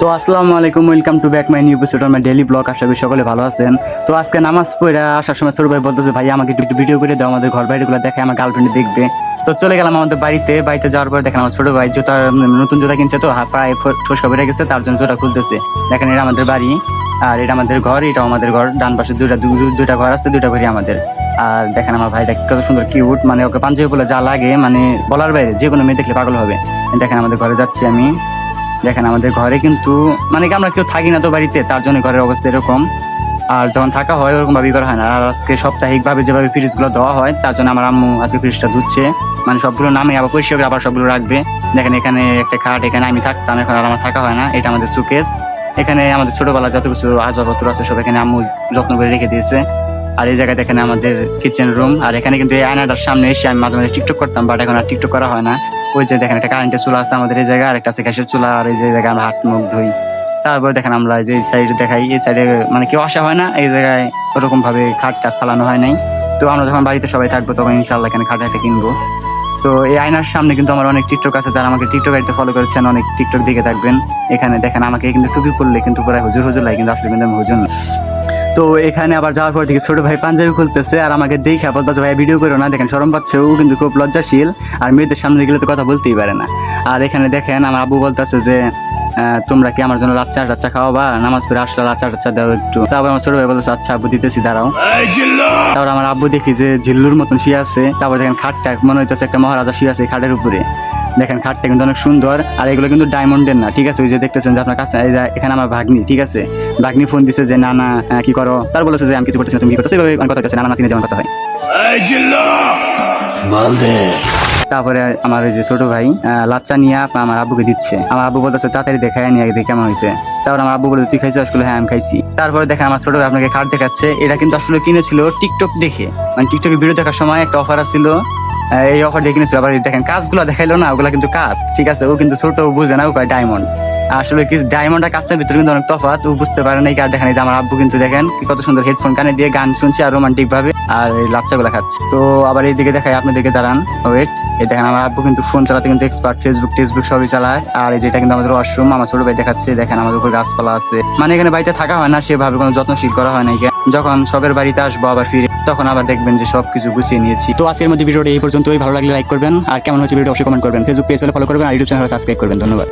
তো আসসালামু আলাইকুম, welcome to back my new episode of my daily blog. আশা করি সকলে ভালো আছেন। তো আজকে নামাজ পড়ে আসার সময় ছোট ভাই বলতেছে, ভাই আমাকে একটু ভিডিও করে দাও, আমাদের ঘর বাড়িগুলো দেখে আমার গার্লফ্রেন্ড দেখবে। তো চলে গেলাম আমাদের বাড়িতে যাওয়ার পর দেখেন আমার ছোট ভাই জুতা, নতুন জুতা কিনছে, তো পায়ে ফসকা বেড়ে গেছে, তার জন্য জুতা খুলতেছে। দেখেন এটা আমাদের বাড়ি আর এটা আমাদের ঘর, এটাও আমাদের ঘর। ডান পাশে দুইটা ঘর আছে, দুইটা ঘরই আমাদের। আর দেখেন আমার ভাইটা কত সুন্দর কিউট, মানে ওকে পাঞ্জাবি বলে যা লাগে, মানে বলার বাইরে, যে কোনো মেয়ে দেখলে পাগল হবে। দেখেন আমাদের ঘরে যাচ্ছি আমি। দেখেন আমাদের ঘরে কিন্তু মানে কি আমরা কেউ থাকি না তো বাড়িতে, তার জন্য ঘরের অবস্থা এরকম। আর যখন থাকা হয় ওরকম ভাবে করা হয় না। আর আজকে সাপ্তাহিকভাবে যেভাবে ফ্রিজগুলো দেওয়া হয়, তার জন্য আমার আম্মু আজকে ফ্রিজটা ধুচ্ছে, মানে সবগুলো নামে আবার পরিষ্কার করে আবার সবগুলো রাখবে। দেখেন এখানে একটা খাট, এখানে আমি থাকতাম, এখন আর আমার থাকা হয় না। এটা আমাদের সুকেস, এখানে আমাদের ছোটবেলা যত কিছু আসবাবপত্র আছে সব এখানে আম্মু যত্ন করে রেখে দিয়েছে। আর এই জায়গায় দেখেন আমাদের কিচেন রুম। আর এখানে কিন্তু এই আয়নাটার সামনে এসে আমি মাঝে মাঝে টিকটক করতাম, বাট এখন আর টিকটক করা হয় না। ওই যে দেখেন একটা কারেন্টের চুলা আছে আমাদের এই জায়গায়, আর একটা আছে গ্যাসের চুলা। আর এই যে জায়গায় আমরা হাত মুখ ধুই। তারপরে দেখেন আমরা যে সাইডে দেখাই, এই সাইডে মানে কেউ আসা হয় না, এই জায়গায় ওরকম ভাবে খাট ফালানো হয় নাই। তো আমরা যখন বাড়িতে সবাই থাকবো তখন ইনশাল্লাহ এখানে খাট একটা কিনবো। তো এই আয়নার সামনে কিন্তু আমার অনেক টিকটক আছে, যারা আমাকে টিকটক আইতে ফলো করেছেন অনেক টিকটক দিকে থাকবেন। এখানে দেখেন আমাকে কিন্তু টুপি পরলে কিন্তু পুরো হুজুর হুজুর লাগে, কিন্তু আসলে কিন্তু আমি হুজুর না। তো এখানে আবার যাওয়ার পর থেকে ছোট ভাই পাঞ্জাবি খুলতেছে আর আমাকে দেখে বলতেছে, ভাই ভিডিও করো না। দেখেন শরম পাচ্ছে, ও কিন্তু খুব লজ্জাশীল, আর মেয়েদের সামনে গেলে তো কথা বলতেই পারে না। আর এখানে দেখেন আমার আব্বু বলতেছে যে তোমরা কি আমার জন্য লাচ্চা টাচ্চা খাওয়াবা, নামাজ পড়ে আসলে লাচ্চা টাচ্চা দাও একটু। তারপর আমার ছোট ভাই বলতেছে, আচ্ছা আব্বু দিতেছি, দাঁড়াও। তারপর আমার আব্বু দেখি যে ঝিল্লুর মতন শুয়ে আছে। তারপর দেখেন খাটটা মনে হইতেছে একটা মহারাজা শুয়ে আছে খাটের উপরে। দেখেন খাটটা কিন্তু অনেক সুন্দর, আর এগুলো কিন্তু ডায়মন্ডের না, ঠিক আছে। ওই যে দেখতেছেন যে আপনার কাছে, এখানে আমার ভাগ্নি, ঠিক আছে, ভাগ্নি ফোন দিছে যে না না কি করো, তার বলেছে যে আমি কিছু করতেছি না, তুমি কি করতেছো, এইভাবে কথা কাছে নানা নাতিনে যেমন কথা হয়। তারপরে আমার ওই যে ছোট ভাই লাচ্চা নিয়ে আমার আব্বুকে দিচ্ছে। আমার আব্বু বলতেছে তাড়াতাড়ি দেখায় নিয়ে দেখি কেমন হয়েছে। তারপর আমার আব্বু বলে, তুই খাইছিস? আসলে হ্যাঁ আমি খাইছি। তারপরে দেখেন আমার ছোট ভাই আপনাকে খাট দেখাচ্ছে। এটা কিন্তু আসলে কিনেছিল টিকটক দেখে, মানে টিকটকে ভিডিও দেখার সময় একটা অফার আসছিল, এই অফার দিয়ে কিনেছিল। আবার দেখেন কাজগুলো দেখাইলো না, ওগুলা কিন্তু কাজ, ঠিক আছে। ও কিন্তু ছোট, বুঝে না, ও কয় ডায়মন্ড। আসলে কি ডায়মন্ড আর কাজটার ভিতরে কিন্তু অনেক তফাৎ, ও বুঝতে পারে নাই। আর দেখেন এই যে আমার আব্বু কিন্তু দেখেন কি কত সুন্দর হেডফোন কানে দিয়ে গান শুনছে আর রোমান্টিক ভাবে, আর এই লাচ্চাগুলা খাচ্ছে। তো আবার এইদিকে দেখাই, আপনাদেরকে দাঁড়ান, ওয়েট। এই দেখেন আমার আব্বু কিন্তু ফোন চালাতে কিন্তু এক্সপার্ট, ফেসবুক সবই চালায়। আর এই যেটা কিন্তু আমাদের ওয়াশরুম, আমার ছোট ভাই দেখাচ্ছে। দেখেন আমাদের উপর গাছপালা আছে, মানে এখানে বাড়িতে থাকা হয় না, সেভাবে কোনো যত্নশীল করা হয় না। যখন শখের বাড়িতে আসবো আবার ফিরে, তখন আবার দেখবেন যে সবকিছু গুছিয়ে নিয়েছি। তো আজকের মধ্যে ভিডিওটা এই পর্যন্তই। ভালো লাগলে লাইক করবেন, আর কেমন হচ্ছে ভিডিও অবশ্যই কমেন্ট করবেন। ফেসবুক পেজ হলে ফলো করবেন, আর ইউটিউব চ্যানেল সাবস্ক্রাইব করবেন। ধন্যবাদ।